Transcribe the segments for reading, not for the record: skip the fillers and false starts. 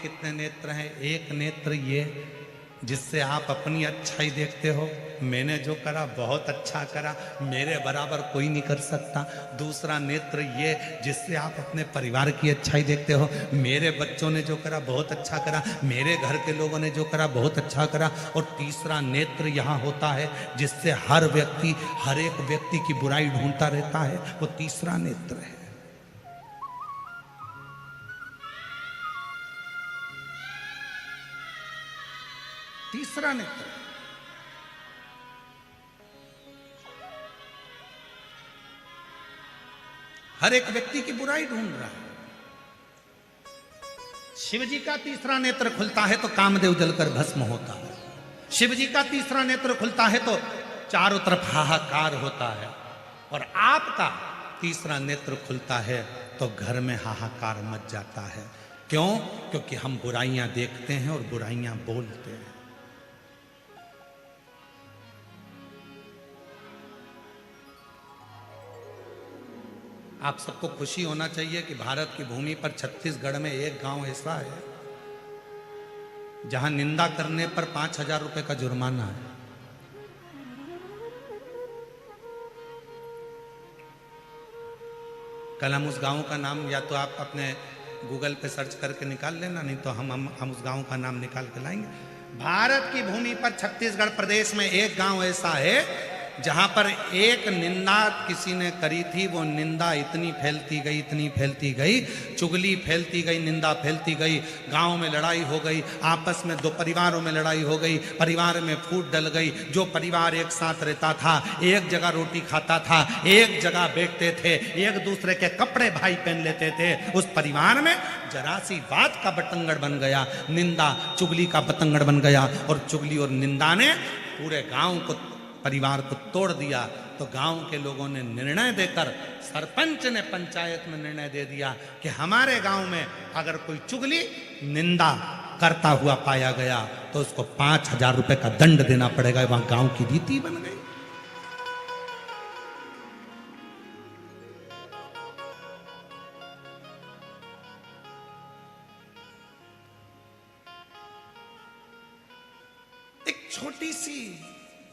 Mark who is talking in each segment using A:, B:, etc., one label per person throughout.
A: कितने नेत्र हैं? एक नेत्र ये जिससे आप अपनी अच्छाई देखते हो, मैंने जो करा बहुत अच्छा करा, मेरे बराबर कोई नहीं कर सकता। दूसरा नेत्र ये जिससे आप अपने परिवार की अच्छाई देखते हो, मेरे बच्चों ने जो करा बहुत अच्छा करा, मेरे घर के लोगों ने जो करा बहुत अच्छा करा। और तीसरा नेत्र यहाँ होता है जिससे हर व्यक्ति, हर एक व्यक्ति की बुराई ढूंढता रहता है, वो तीसरा नेत्र है। तीसरा नेत्र हर एक व्यक्ति की बुराई ढूंढ रहा है। शिव जी का तीसरा नेत्र खुलता है तो कामदेव जलकर भस्म होता है। शिव जी का तीसरा नेत्र खुलता है तो चारों तरफ हाहाकार होता है। और आपका तीसरा नेत्र खुलता है तो घर में हाहाकार मच जाता है। क्यों? क्योंकि हम बुराइयां देखते हैं और बुराइयां बोलते हैं। आप सबको खुशी होना चाहिए कि भारत की भूमि पर छत्तीसगढ़ में एक गांव ऐसा है जहां निंदा करने पर 5,000 रुपए का जुर्माना है। कल हम उस गांव का नाम या तो आप अपने गूगल पे सर्च करके निकाल लेना, नहीं तो हम उस गांव का नाम निकाल के लाएंगे। भारत की भूमि पर छत्तीसगढ़ प्रदेश में एक गांव ऐसा है जहां पर एक निंदा किसी ने करी थी। वो निंदा इतनी फैलती गई, इतनी फैलती गई, चुगली फैलती गई, निंदा फैलती गई। गांव में लड़ाई हो गई, आपस में दो परिवारों में लड़ाई हो गई, परिवार में फूट डल गई। जो परिवार एक साथ रहता था, एक जगह रोटी खाता था, एक जगह बैठते थे, एक दूसरे के कपड़े भाई पहन लेते थे, उस परिवार में जरा सी बात का बतंगड़ बन गया, निंदा चुगली का बतंगड़ बन गया। और चुगली और निंदा ने पूरे गांव को, परिवार को तोड़ दिया। तो गांव के लोगों ने निर्णय देकर, सरपंच ने पंचायत में निर्णय दे दिया कि हमारे गांव में अगर कोई चुगली निंदा करता हुआ पाया गया तो उसको 5,000 रुपए का दंड देना पड़ेगा। वहां गांव की रीति बन गई। एक छोटी सी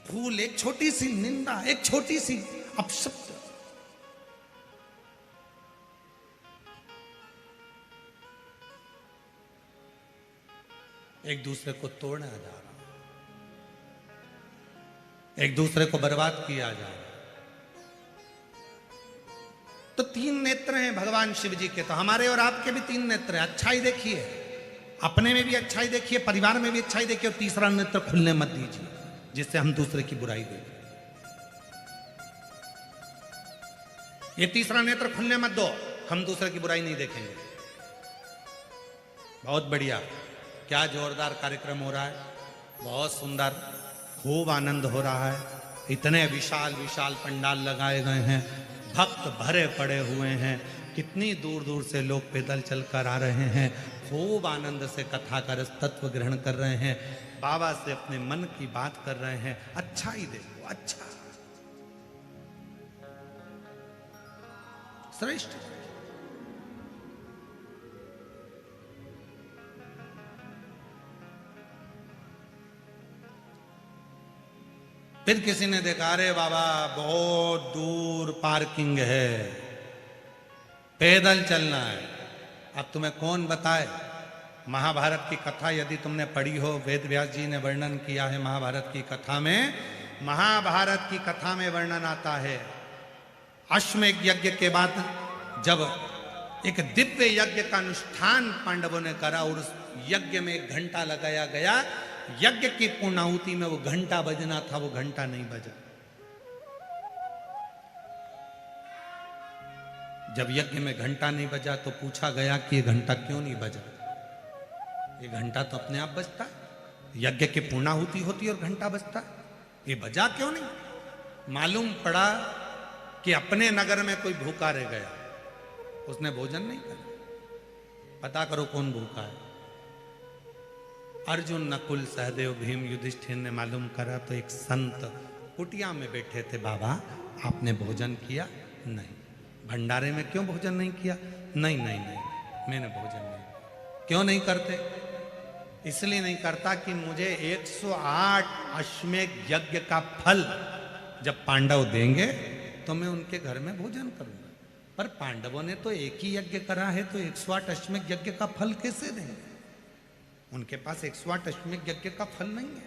A: भूल, एक छोटी सी निंदा, एक छोटी सी अपशब्द, एक दूसरे को तोड़ा जा रहा, एक दूसरे को बर्बाद किया जा रहा। तो 3 नेत्र हैं भगवान शिव जी के। तो हमारे और आपके भी 3 नेत्र हैं। अच्छाई देखिए, अपने में भी अच्छाई देखिए, परिवार में भी अच्छाई देखिए, और तीसरा नेत्र खुलने मत दीजिए जिससे हम दूसरे की बुराई देखें। ये तीसरा नेत्र खुलने मत दो, हम दूसरे की बुराई नहीं देखेंगे। बहुत बढ़िया, क्या जोरदार कार्यक्रम हो रहा है, बहुत सुंदर, खूब आनंद हो रहा है। इतने विशाल विशाल पंडाल लगाए गए हैं, भक्त भरे पड़े हुए हैं, कितनी दूर दूर से लोग पैदल चलकर आ रहे हैं, खूब आनंद से कथा का रस तत्व ग्रहण कर रहे हैं, बाबा से अपने मन की बात कर रहे हैं। अच्छा ही देखो, अच्छा, श्रेष्ठ। फिर किसी ने देखा, अरे बाबा बहुत दूर पार्किंग है, पैदल चलना है। अब तुम्हें कौन बताए? महाभारत की कथा यदि तुमने पढ़ी हो, वेद व्यास जी ने वर्णन किया है महाभारत की कथा में। महाभारत की कथा में वर्णन आता है, अश्वमेध यज्ञ के बाद जब एक दिव्य यज्ञ का अनुष्ठान पांडवों ने करा और उस यज्ञ में 1 घंटा लगाया गया, यज्ञ की पूर्णाहुति में वो घंटा बजना था, वो घंटा नहीं बजा। जब यज्ञ में घंटा नहीं बजा तो पूछा गया कि ये घंटा क्यों नहीं बजा? ये घंटा तो अपने आप बजता है, यज्ञ की पूर्णाहुति होती है और घंटा बजता है, ये बजा क्यों नहीं? मालूम पड़ा कि अपने नगर में कोई भूखा रह गया, उसने भोजन नहीं करा। पता करो कौन भूखा है। अर्जुन, नकुल, सहदेव, भीम, युधिष्ठिर ने मालूम करा तो एक संत कुटिया में बैठे थे। बाबा आपने भोजन किया? नहीं। भंडारे में क्यों भोजन नहीं किया? नहीं नहीं नहीं, मैंने भोजन नहीं। क्यों नहीं करते? इसलिए नहीं करता कि मुझे 108 अश्वमेध यज्ञ का फल जब पांडव देंगे तो मैं उनके घर में भोजन करूंगा। पर पांडवों ने तो एक ही यज्ञ करा है, तो 108 अश्वमेध यज्ञ का फल कैसे देंगे? उनके पास 108 अश्वमेध यज्ञ का फल नहीं है,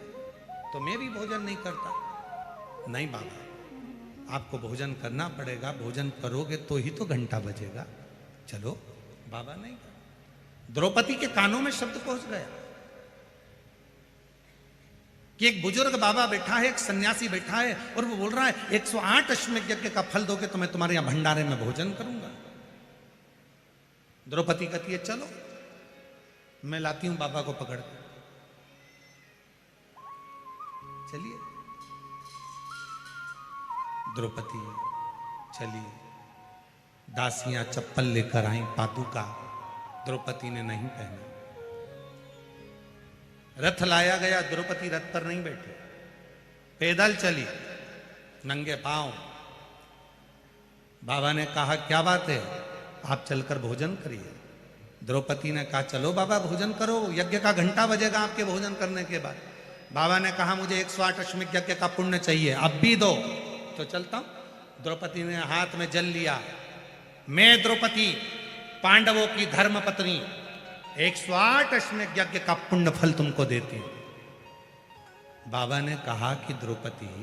A: तो मैं भी भोजन नहीं करता। नहीं बाबा, आपको भोजन करना पड़ेगा, भोजन करोगे तो ही तो घंटा बजेगा। चलो बाबा नहीं कर। द्रौपदी के कानों में शब्द पहुंच गया कि एक बुजुर्ग बाबा बैठा है, एक सन्यासी बैठा है, और वो बोल रहा है 108 अश्वमेध यज्ञ का फल दोगे तो मैं तुम्हारे यहां भंडारे में भोजन करूंगा। द्रौपदी कहती है चलो मैं लाती हूं बाबा को पकड़ कर। चलिए द्रौपदी चली, दासियां चप्पल लेकर आई, पादुका द्रौपदी ने नहीं पहना। रथ लाया गया, द्रौपदी रथ पर नहीं बैठी, पैदल चली नंगे पांव। बाबा ने कहा क्या बात है, आप चलकर भोजन करिए। द्रौपदी ने कहा चलो बाबा भोजन करो, यज्ञ का घंटा बजेगा आपके भोजन करने के बाद। बाबा ने कहा मुझे 108 अश्वमेध यज्ञ का पुण्य चाहिए, अब भी दो तो चलता हूं। द्रौपदी ने हाथ में जल लिया, मैं द्रौपदी पांडवों की धर्म पत्नी 108 अश्वमेध यज्ञ का पुण्य फल तुमको देती हूं। बाबा ने कहा कि द्रौपदी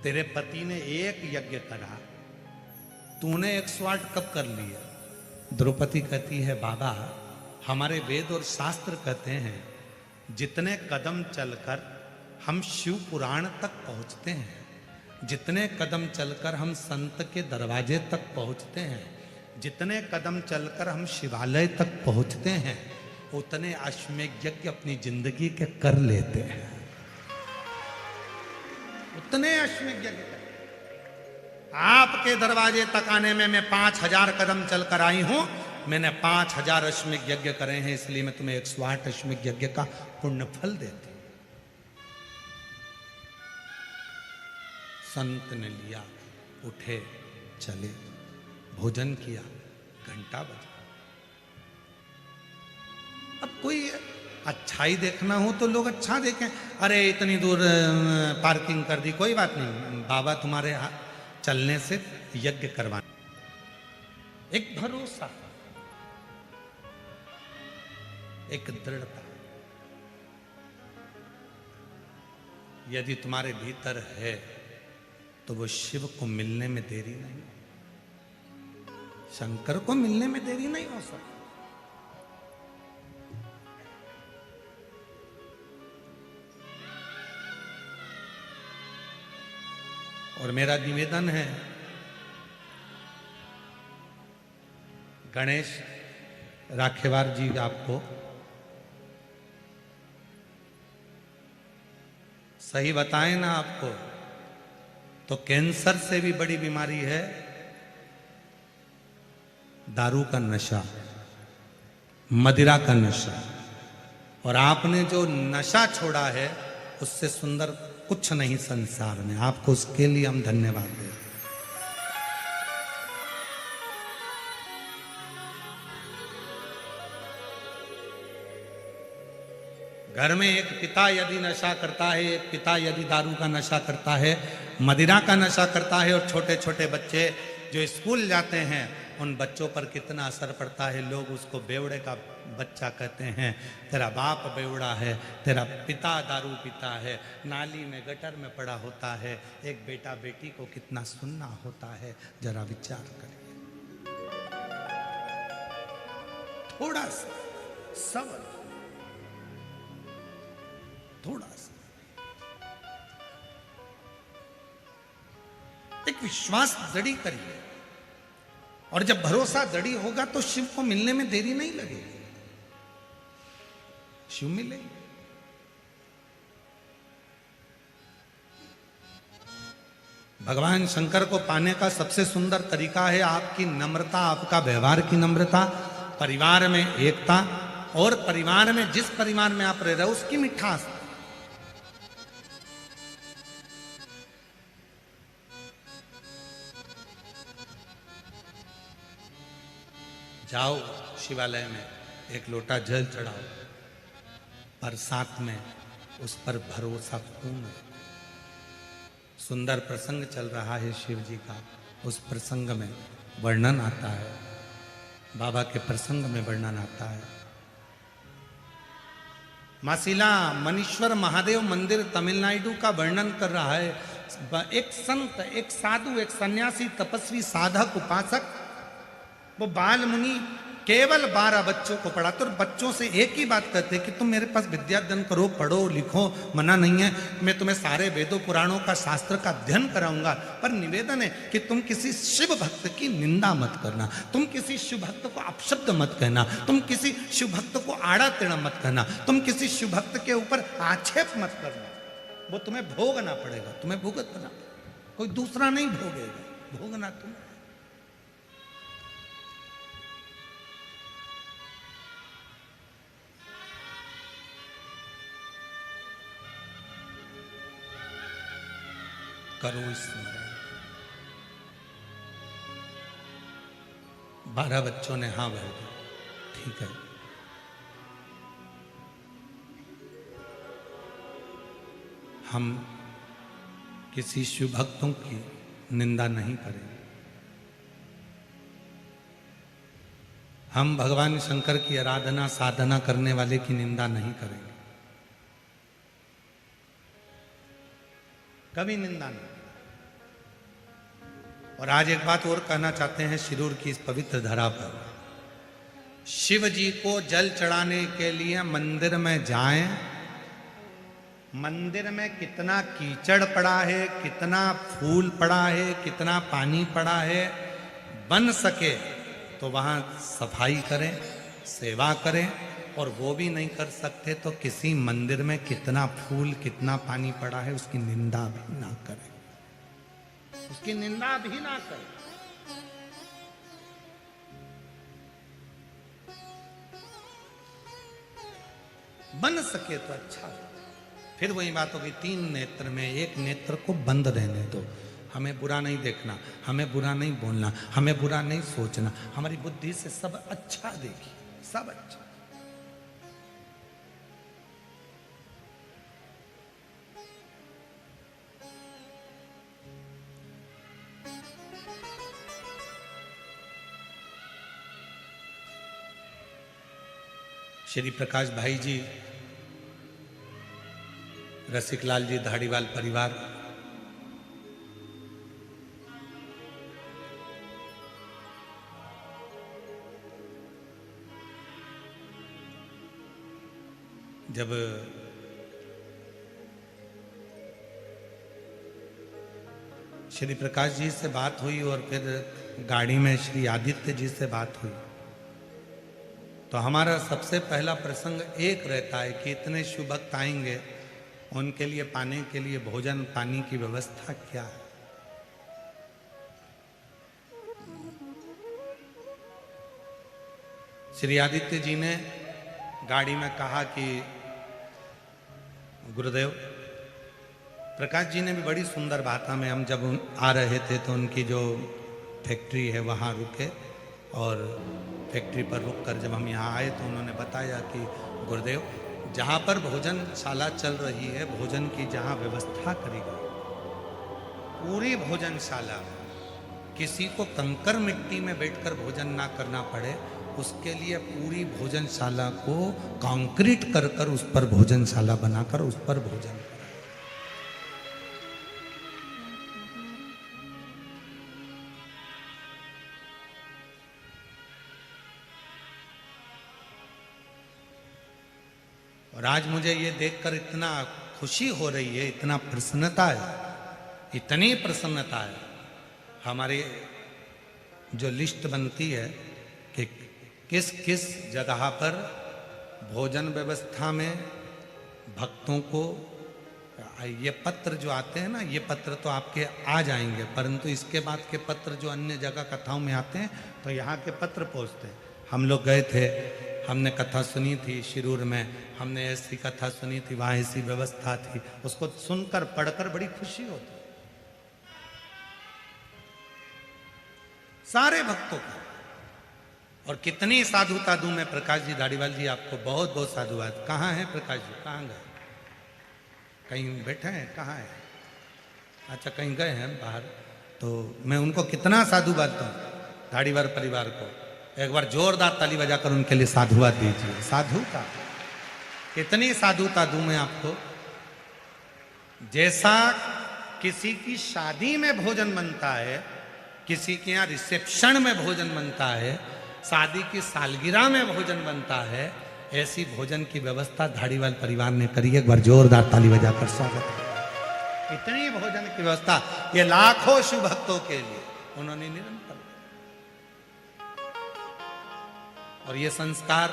A: तेरे पति ने एक यज्ञ करा, तूने 108 कब कर लिया? द्रौपदी कहती है बाबा हमारे वेद और शास्त्र कहते हैं जितने कदम चलकर हम शिव पुराण तक पहुंचते हैं, जितने कदम चलकर हम संत के दरवाजे तक पहुंचते हैं, जितने कदम चलकर हम शिवालय तक पहुंचते हैं, उतने अश्वमेध यज्ञ अपनी जिंदगी के कर लेते हैं। उतने अश्वमेध यज्ञ कर। आपके दरवाजे तक आने में मैं 5000 कदम चलकर आई हूं, मैंने 5000 अश्वमेध यज्ञ करे हैं, इसलिए मैं तुम्हें 108 अश्वमेध यज्ञ का पुण्य फल देती हूं। संत ने लिया, उठे चले, भोजन किया, घंटा बजा। अब कोई अच्छाई देखना हो तो लोग अच्छा देखें, अरे इतनी दूर पार्किंग कर दी, कोई बात नहीं, बाबा तुम्हारे चलने से यज्ञ करवाना। एक भरोसा, एक दृढ़ता, यदि तुम्हारे भीतर है तो वो शिव को मिलने में देरी नहीं, शंकर को मिलने में देरी नहीं हो सकती। और मेरा निवेदन है गणेश राखेवार जी, आपको सही बताएं ना, आपको तो कैंसर से भी बड़ी बीमारी है दारू का नशा, मदिरा का नशा, और आपने जो नशा छोड़ा है उससे सुंदर कुछ नहीं संसार में। आपको उसके लिए हम धन्यवाद दें। घर में एक पिता यदि नशा करता है, एक पिता यदि दारू का नशा करता है, मदिरा का नशा करता है, और छोटे छोटे बच्चे जो स्कूल जाते हैं उन बच्चों पर कितना असर पड़ता है। लोग उसको बेवड़े का बच्चा कहते हैं, तेरा बाप बेवड़ा है, तेरा पिता दारू पीता है, नाली में गटर में पड़ा होता है। एक बेटा बेटी को कितना सुनना होता है, जरा विचार करिए। थोड़ा सा सब्र, थोड़ा सा एक विश्वास दृढ़ी करिए, और जब भरोसा दृढ़ी होगा तो शिव को मिलने में देरी नहीं लगेगी, शिव मिलेंगे। भगवान शंकर को पाने का सबसे सुंदर तरीका है आपकी नम्रता, आपका व्यवहार की नम्रता, परिवार में एकता, और परिवार में जिस परिवार में आप रह रहे हो उसकी मिठास। जाओ शिवालय में एक लोटा जल चढ़ाओ, पर साथ में उस पर भरोसा पूर्ण। सुंदर प्रसंग चल रहा है शिव जी का, उस प्रसंग में वर्णन आता है, बाबा के प्रसंग में वर्णन आता है। मासिला मनीश्वर महादेव मंदिर तमिलनाडु का वर्णन कर रहा है। एक संत, एक साधु, एक सन्यासी, तपस्वी, साधक, उपासक, वो बाल मुनि केवल 12 बच्चों को पढ़ाते और बच्चों से एक ही बात कहते कि तुम मेरे पास विद्या अध्ययन करो, पढ़ो लिखो, मना नहीं है, मैं तुम्हें सारे वेदों पुराणों का शास्त्र का अध्ययन कराऊंगा, पर निवेदन है कि तुम किसी शिव भक्त की निंदा मत करना, तुम किसी शिव भक्त को अपशब्द मत कहना, तुम किसी शिव भक्त को आड़ा टेढ़ा मत कहना, तुम किसी शिव भक्त के ऊपर आक्षेप मत करना, वो तुम्हें भोगना पड़ेगा, तुम्हें भुगतना, कोई दूसरा नहीं भोगेगा, भोगना तुम्हें। करो स्मरण। 12 बच्चों ने हाँ भर दिया, ठीक है। हम किसी शिव भक्तों की निंदा नहीं करेंगे, हम भगवान शंकर की आराधना साधना करने वाले की निंदा नहीं करेंगे, कभी निंदा नहीं। और आज एक बात और कहना चाहते हैं शिरूर की इस पवित्र धरा पर, शिव जी को जल चढ़ाने के लिए मंदिर में जाएं, मंदिर में कितना कीचड़ पड़ा है, कितना फूल पड़ा है, कितना पानी पड़ा है, बन सके तो वहां सफाई करें, सेवा करें, और वो भी नहीं कर सकते तो किसी मंदिर में कितना फूल कितना पानी पड़ा है उसकी निंदा भी ना करें, उसकी निंदा भी ना करें। बन सके तो अच्छा। फिर वही बात होगी, 3 नेत्र में एक नेत्र को बंद रहने दो, हमें बुरा नहीं देखना, हमें बुरा नहीं बोलना, हमें बुरा नहीं सोचना, हमारी बुद्धि से सब अच्छा देखिए, सब अच्छा। श्री प्रकाश भाई जी, रसिकलाल जी, धाड़ीवाल परिवार, जब श्री प्रकाश जी से बात हुई और फिर गाड़ी में श्री आदित्य जी से बात हुई, तो हमारा सबसे पहला प्रसंग एक रहता है कि इतने शिव भक्त आएंगे, उनके लिए पाने के लिए भोजन पानी की व्यवस्था क्या है। श्री आदित्य जी ने गाड़ी में कहा कि गुरुदेव, प्रकाश जी ने भी बड़ी सुंदर बात हमें, हम जब आ रहे थे तो उनकी जो फैक्ट्री है वहाँ रुके, और फैक्ट्री पर रुककर जब हम यहाँ आए तो उन्होंने बताया कि गुरुदेव, जहाँ पर भोजनशाला चल रही है, भोजन की जहाँ व्यवस्था करी गई, पूरी भोजनशाला किसी को कंकर मिट्टी में बैठकर भोजन ना करना पड़े, उसके लिए पूरी भोजनशाला को कंक्रीट कर कर उस पर भोजनशाला बनाकर उस पर भोजन। और आज मुझे ये देखकर इतना खुशी हो रही है, इतना प्रसन्नता है, इतनी प्रसन्नता है। हमारी जो लिस्ट बनती है कि किस किस जगह पर भोजन व्यवस्था में भक्तों को, ये पत्र जो आते हैं ना, ये पत्र तो आपके आ जाएंगे, परंतु इसके बाद के पत्र जो अन्य जगह कथाओं में आते हैं तो यहाँ के पत्र पहुँचते हैं। हम लोग गए थे, हमने कथा सुनी थी शिरूर में, हमने ऐसी कथा सुनी थी, वहाँ ऐसी व्यवस्था थी, उसको सुनकर पढ़कर बड़ी खुशी होती। सारे भक्तों का और कितनी साधुता दूं मैं प्रकाश जी धारीवाल जी आपको, बहुत बहुत साधुवाद। कहाँ है प्रकाश जी, कहाँ गए? कहीं बैठे हैं, कहाँ है? अच्छा कहीं गए हैं बाहर। तो मैं उनको कितना साधुवाद दूं धारीवाल परिवार को। एक बार जोरदार ताली बजाकर उनके लिए साधुवाद दीजिए। साधुता, कितनी साधुता दूं मैं आपको। जैसा किसी की शादी में भोजन बनता है, किसी के यहाँ रिसेप्शन में भोजन बनता है, शादी की सालगिरह में भोजन बनता है, ऐसी भोजन की व्यवस्था धारीवाल परिवार ने करी। एक बार जोरदार ताली बजाकर स्वागत है। इतनी भोजन की व्यवस्था ये लाखों शिव भक्तों के लिए उन्होंने निरंतर। और ये संस्कार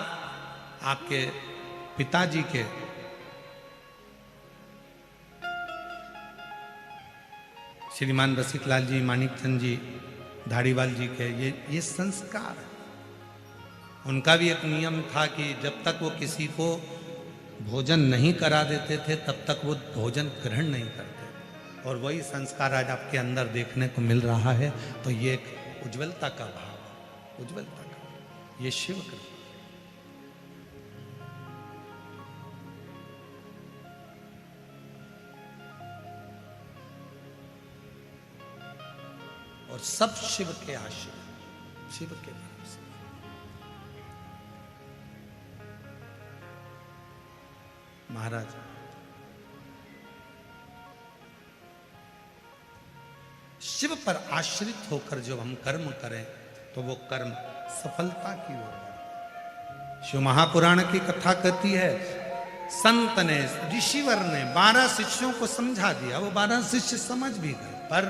A: आपके पिताजी के श्रीमान रसिकलाल जी, मानिकचंद जी धारीवाल जी के ये संस्कार है। उनका भी एक नियम था कि जब तक वो किसी को भोजन नहीं करा देते थे तब तक वो भोजन ग्रहण नहीं करते। और वही संस्कार आज आपके अंदर देखने को मिल रहा है। तो ये एक उज्ज्वलता का भाव, उज्ज्वलता का, ये शिव कृपा। और सब शिव के आशीर्वाद, शिव के भरोसे। महाराज शिव पर आश्रित होकर जब हम कर्म करें तो वो कर्म सफलता की ओर बढ़ता। शिव महापुराण की कथा कहती है, संत ने, ऋषिवर ने 12 शिष्यों को समझा दिया, वो 12 शिष्य समझ भी गए, पर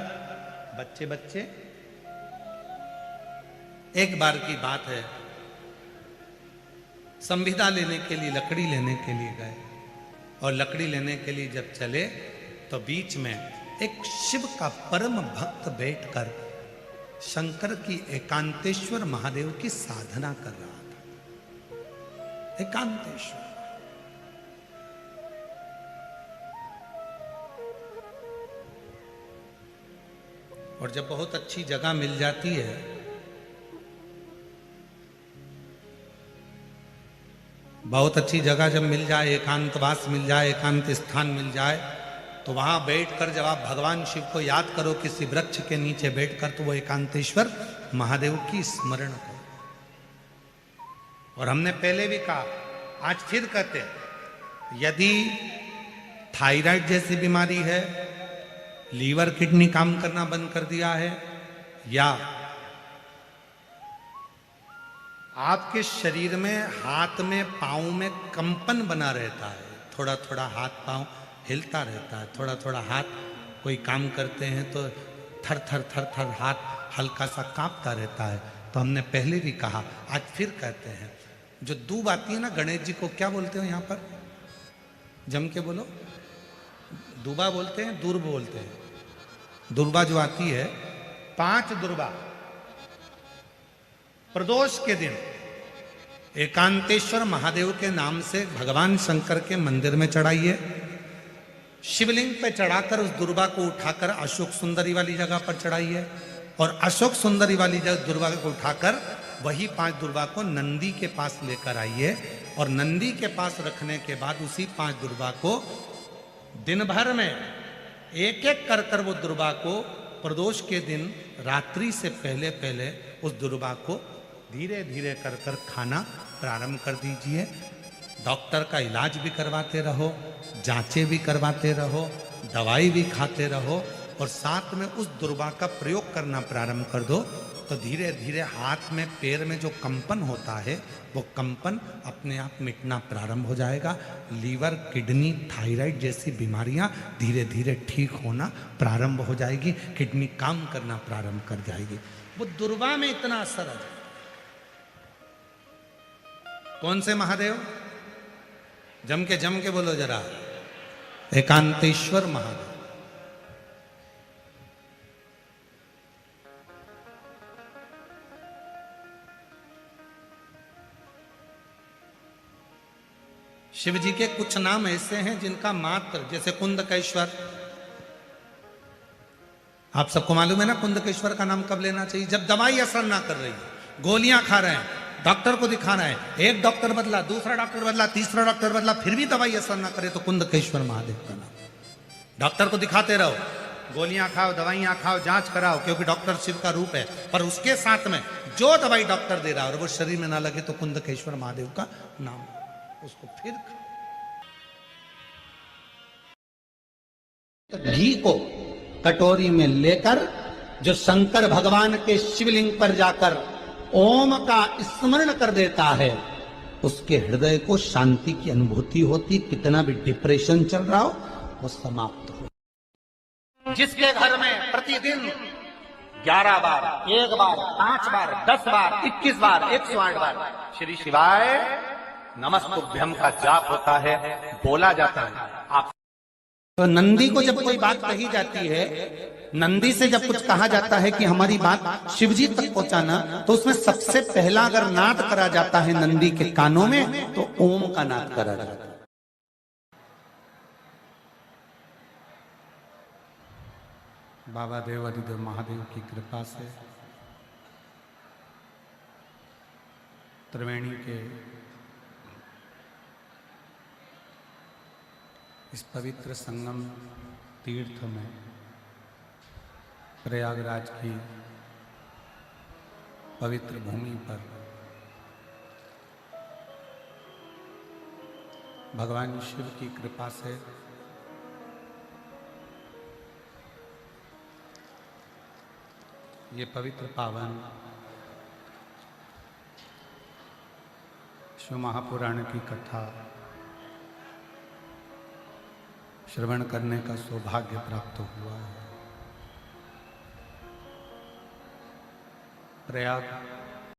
A: बच्चे बच्चे। एक बार की बात है, संविदा लेने के लिए, लकड़ी लेने के लिए गए, और लकड़ी लेने के लिए जब चले तो बीच में एक शिव का परम भक्त बैठकर शंकर की एकांतेश्वर महादेव की साधना कर रहा था। एकांतेश्वर। और जब बहुत अच्छी जगह मिल जाती है, बहुत अच्छी जगह जब मिल जाए, एकांतवास मिल जाए, एकांत स्थान मिल जाए, तो वहां बैठकर जब आप भगवान शिव को याद करो किसी वृक्ष के नीचे बैठकर, तो वो एकांतेश्वर महादेव की स्मरण करो। और हमने पहले भी कहा, आज फिर कहते हैं, यदि थायराइड जैसी बीमारी है, लीवर किडनी काम करना बंद कर दिया है, या आपके शरीर में, हाथ में, पांव में कंपन बना रहता है, थोड़ा थोड़ा हाथ पांव हिलता रहता है, थोड़ा थोड़ा हाथ, कोई काम करते हैं तो थर थर थर थर हाथ हल्का सा कांपता रहता है, तो हमने पहले भी कहा, आज फिर कहते हैं, जो दूब आती है ना, गणेश जी को क्या बोलते हो यहाँ पर? जम के बोलो। दूबा बोलते हैं, दुर्ब बोलते हैं। दुर्बा जो आती है, 5 दुर्बा प्रदोष के दिन एकांतेश्वर महादेव के नाम से भगवान शंकर के मंदिर में चढ़ाइए। शिवलिंग पे चढ़ाकर उस दुर्बा को उठाकर अशोक सुंदरी वाली जगह पर चढ़ाइए, और अशोक सुंदरी वाली जगह दुर्बा को उठाकर वही 5 दुर्बा को नंदी के पास लेकर आइए, और नंदी के पास रखने के बाद उसी 5 दुर्बा को दिन भर में एक एक कर कर वो दुर्बा को प्रदोष के दिन रात्रि से पहले पहले उस दुर्बा को धीरे धीरे कर कर खाना प्रारंभ कर दीजिए। डॉक्टर का इलाज भी करवाते रहो, जांचें भी करवाते रहो, दवाई भी खाते रहो, और साथ में उस दुर्बा का प्रयोग करना प्रारंभ कर दो, तो धीरे धीरे हाथ में, पैर में जो कंपन होता है, वो कंपन अपने आप मिटना प्रारंभ हो जाएगा। लीवर, किडनी, थायराइड जैसी बीमारियां धीरे धीरे ठीक होना प्रारंभ हो जाएगी, किडनी काम करना प्रारंभ कर जाएगी। वो दुर्बा में इतना असर है। कौन से महादेव? जम के बोलो जरा। एकांतेश्वर महादेव। शिव जी के कुछ नाम ऐसे हैं जिनका मात्र, जैसे कुंदकेश्वर, आप सबको मालूम है ना कुंदकेश्वर का नाम कब लेना चाहिए? जब दवाई असर ना कर रही है, गोलियां खा रहे हैं, डॉक्टर को दिखाना है, एक डॉक्टर बदला, दूसरा डॉक्टर बदला, तीसरा डॉक्टर बदला, फिर भी दवाई असर ना करे तो कुंदकेश्वर महादेव का नाम। डॉक्टर को दिखाते रहो, गोलियां खाओ, दवाइयां खाओ, जांच कराओ, क्योंकि डॉक्टर शिव का रूप है, पर उसके साथ में जो दवाई डॉक्टर दे रहा है और वो शरीर में ना लगे तो कुंदकेश्वर महादेव का नाम, उसको फिर तो घी को कटोरी में लेकर जो शंकर भगवान के शिवलिंग पर जाकर ओम का स्मरण कर देता है, उसके हृदय को शांति की अनुभूति होती, कितना भी डिप्रेशन चल रहा हो वो समाप्त हो। जिसके घर में प्रतिदिन 11 बार, 1 बार, 5 बार, 10 बार, 21 बार, 108 बार श्री शिवाय नमस्तुभ्यम का जाप होता है, बोला जाता है, आप तो नंदी को जब कोई बात कही जाती है, नंदी से जब कुछ कहा जाता है कि हमारी बात शिवजी तक पहुंचाना, तो उसमें सबसे पहला अगर नाद करा जाता है नंदी के कानों में तो ओम का नाद करा जाता है। बाबा देव अधिदेव महादेव की कृपा से त्रिवेणी के इस पवित्र संगम तीर्थ में, प्रयागराज की पवित्र भूमि पर भगवान शिव की कृपा से ये पवित्र पावन शिव महापुराण की कथा श्रवण करने का सौभाग्य प्राप्त हुआ है। प्रयाग